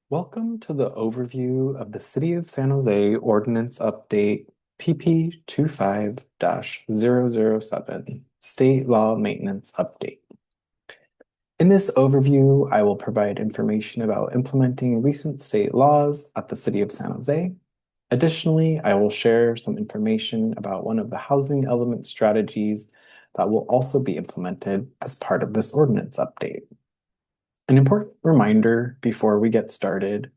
Welcome to the overview of the City of San Jose Ordinance Update PP25-007 State Law Maintenance Update. In this overview, I will provide information about implementing recent state laws at the City of San Jose. Additionally, I will share some information about one of the housing element strategies that will also be implemented as part of this ordinance update. An important reminder before we get started: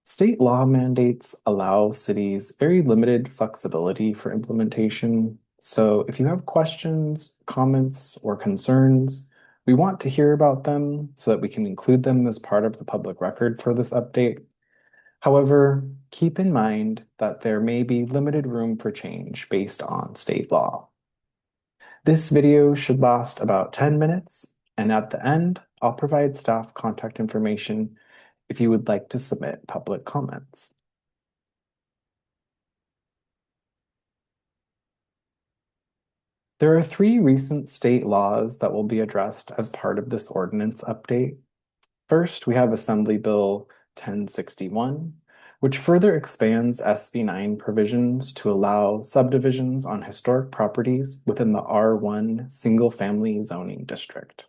state law mandates allow cities very limited flexibility for implementation. So if you have questions, comments, or concerns, we want to hear about them so that we can include them as part of the public record for this update. However, keep in mind that there may be limited room for change based on state law. This video should last about 10 minutes, and at the end, I'll provide staff contact information if you would like to submit public comments. There are three recent state laws that will be addressed as part of this ordinance update. First, we have Assembly Bill 1061, which further expands SB 9 provisions to allow subdivisions on historic properties within the R1 single-family zoning district.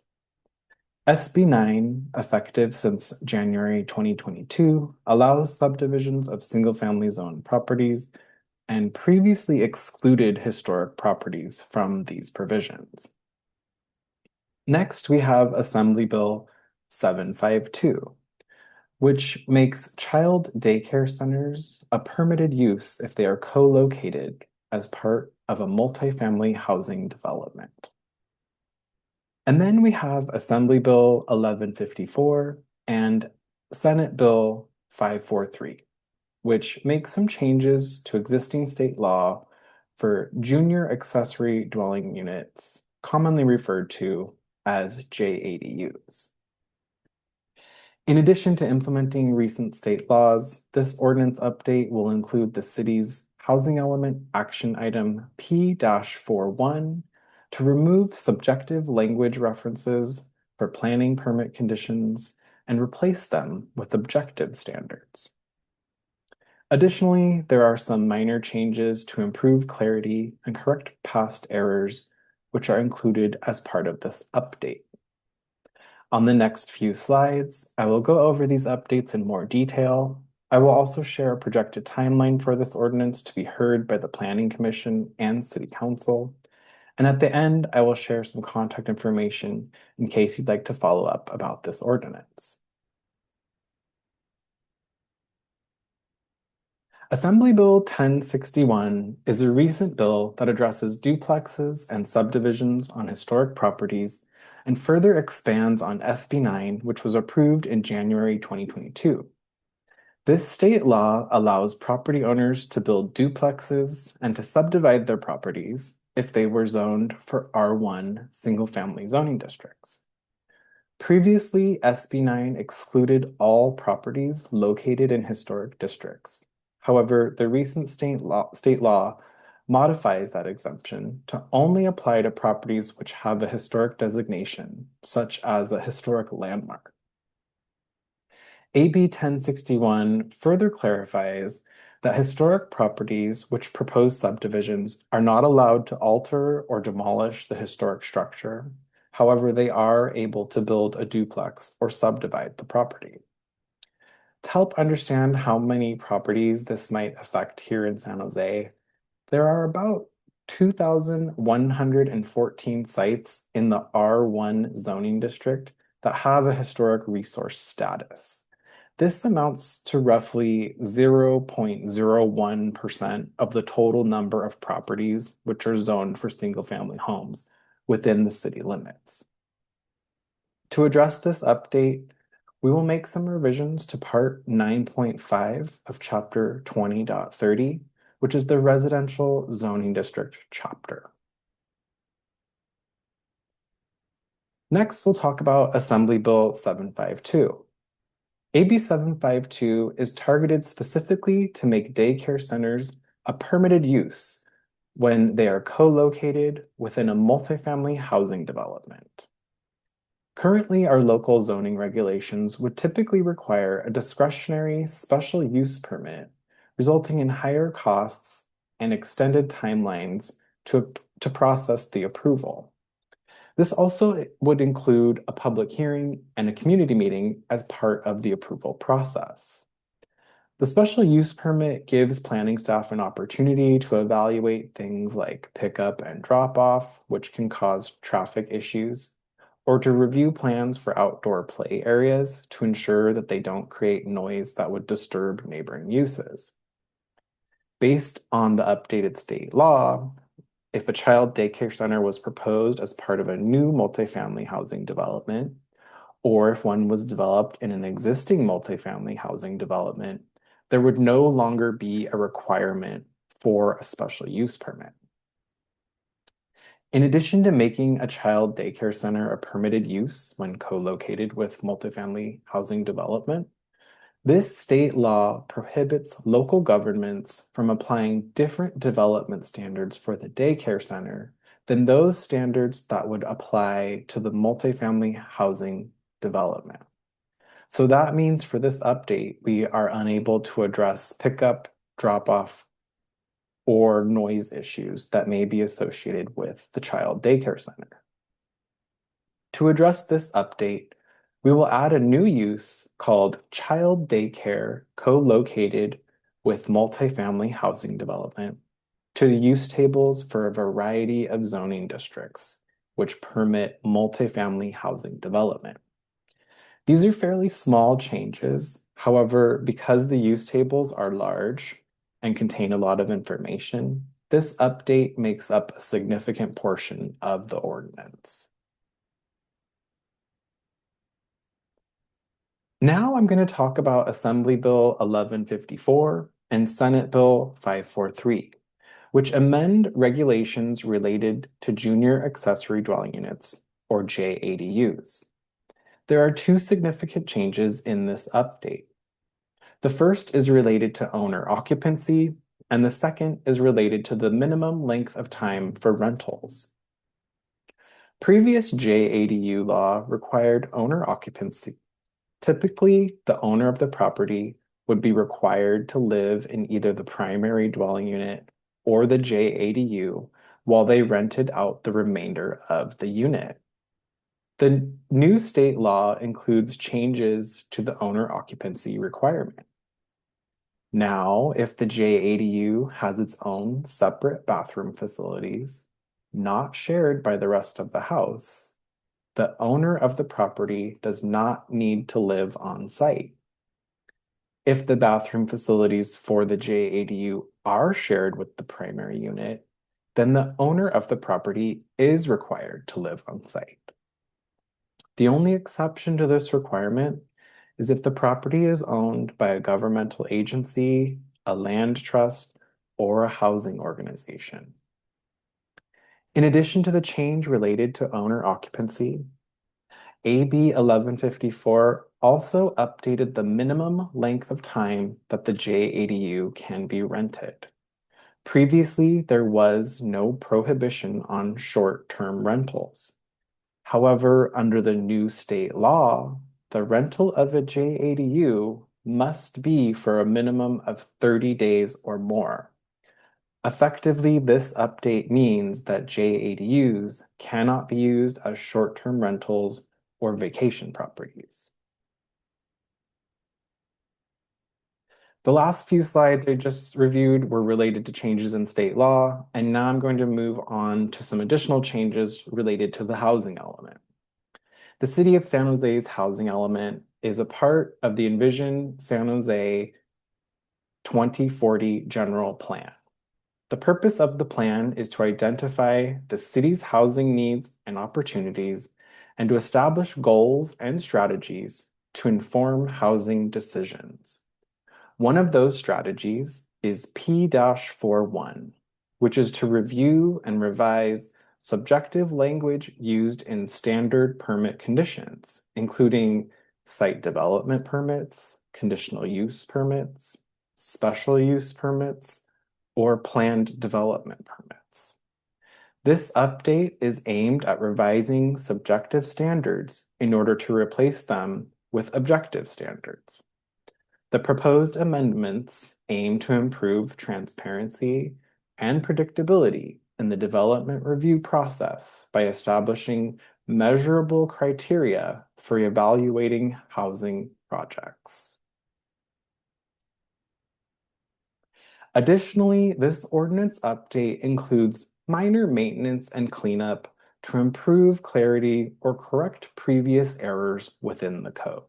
SB 9, effective since January 2022, allows subdivisions of single-family zone properties and previously excluded historic properties from these provisions. Next, we have Assembly Bill 752, which makes child daycare centers a permitted use if they are co-located as part of a multifamily housing development. And then we have Assembly Bill 1154 and Senate Bill 543, which makes some changes to existing state law for junior accessory dwelling units, commonly referred to as JADUs. In addition to implementing recent state laws, this ordinance update will include the city's housing element action item P-41 to remove subjective language references for planning permit conditions and replace them with objective standards. Additionally, there are some minor changes to improve clarity and correct past errors, which are included as part of this update. On the next few slides, I will go over these updates in more detail. I will also share a projected timeline for this ordinance to be heard by the Planning Commission and City Council. And at the end, I will share some contact information in case you'd like to follow up about this ordinance. Assembly Bill 1061 is a recent bill that addresses duplexes and subdivisions on historic properties and further expands on SB 9, which was approved in January 2022. This state law allows property owners to build duplexes and to subdivide their properties if they were zoned for R1 single-family zoning districts. Previously, SB 9 excluded all properties located in historic districts. However, the recent state law modifies that exemption to only apply to properties which have a historic designation, such as a historic landmark. AB 1061 further clarifies that historic properties which propose subdivisions are not allowed to alter or demolish the historic structure. However, they are able to build a duplex or subdivide the property. To help understand how many properties this might affect here in San Jose, there are about 2,114 sites in the R1 zoning district that have a historic resource status. This amounts to roughly 0.01% of the total number of properties which are zoned for single-family homes within the city limits. To address this update, we will make some revisions to Part 9.5 of Chapter 20.30, which is the Residential Zoning District chapter. Next, we'll talk about Assembly Bill 752. AB 752 is targeted specifically to make daycare centers a permitted use when they are co-located within a multifamily housing development. Currently, our local zoning regulations would typically require a discretionary special use permit, resulting in higher costs and extended timelines to process the approval. This also would include a public hearing and a community meeting as part of the approval process. The special use permit gives planning staff an opportunity to evaluate things like pickup and drop off, which can cause traffic issues, or to review plans for outdoor play areas to ensure that they don't create noise that would disturb neighboring uses. Based on the updated state law, if a child daycare center was proposed as part of a new multifamily housing development, or if one was developed in an existing multifamily housing development, there would no longer be a requirement for a special use permit. In addition to making a child daycare center a permitted use when co-located with multifamily housing development, this state law prohibits local governments from applying different development standards for the daycare center than those standards that would apply to the multifamily housing development. So that means for this update, we are unable to address pickup, drop-off, or noise issues that may be associated with the child daycare center. To address this update, we will add a new use called child daycare co-located with multifamily housing development to the use tables for a variety of zoning districts, which permit multifamily housing development. These are fairly small changes. However, because the use tables are large and contain a lot of information, this update makes up a significant portion of the ordinance. Now I'm going to talk about Assembly Bill 1154 and Senate Bill 543, which amend regulations related to junior accessory dwelling units, or JADUs. There are two significant changes in this update. The first is related to owner occupancy, and the second is related to the minimum length of time for rentals. Previous JADU law required owner occupancy. Typically, the owner of the property would be required to live in either the primary dwelling unit or the JADU while they rented out the remainder of the unit. The new state law includes changes to the owner occupancy requirement. Now, if the JADU has its own separate bathroom facilities, not shared by the rest of the house, the owner of the property does not need to live on site. If the bathroom facilities for the JADU are shared with the primary unit, then the owner of the property is required to live on site. The only exception to this requirement is if the property is owned by a governmental agency, a land trust, or a housing organization. In addition to the change related to owner occupancy, AB 1154 also updated the minimum length of time that the JADU can be rented. Previously, there was no prohibition on short-term rentals. However, under the new state law, the rental of a JADU must be for a minimum of 30 days or more. Effectively, this update means that JADUs cannot be used as short-term rentals or vacation properties. The last few slides I just reviewed were related to changes in state law, and now I'm going to move on to some additional changes related to the housing element. The City of San Jose's housing element is a part of the Envision San Jose 2040 General Plan. The purpose of the plan is to identify the city's housing needs and opportunities and to establish goals and strategies to inform housing decisions. One of those strategies is P-41, which is to review and revise subjective language used in standard permit conditions, including site development permits, conditional use permits, special use permits, or planned development permits. This update is aimed at revising subjective standards in order to replace them with objective standards. The proposed amendments aim to improve transparency and predictability in the development review process by establishing measurable criteria for evaluating housing projects. Additionally, this ordinance update includes minor maintenance and cleanup to improve clarity or correct previous errors within the code.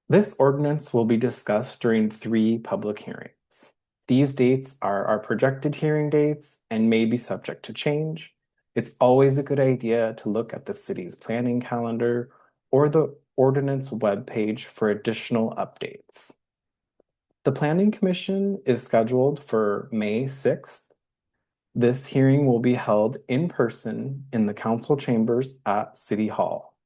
This ordinance will be discussed during 3 public hearings. These dates are our projected hearing dates and may be subject to change. It's always a good idea to look at the city's planning calendar or the ordinance webpage for additional updates. The Planning Commission is scheduled for May 6th. This hearing will be held in person in the council chambers at City Hall.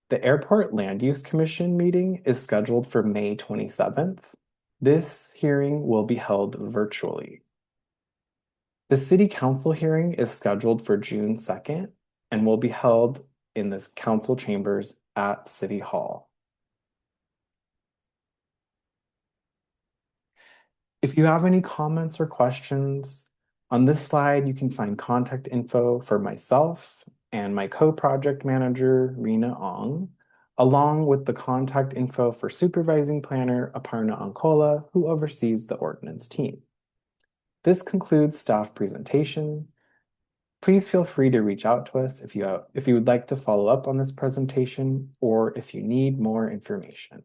The Airport Land Use Commission meeting is scheduled for May 27th. This hearing will be held virtually. The City Council hearing is scheduled for June 2nd and will be held in the council chambers at City Hall. If you have any comments or questions, on this slide you can find contact info for myself and my co-project manager, Rena Ong, along with the contact info for supervising planner Aparna Ankola, who oversees the ordinance team. This concludes staff presentation. Please feel free to reach out to us if you would like to follow up on this presentation or if you need more information.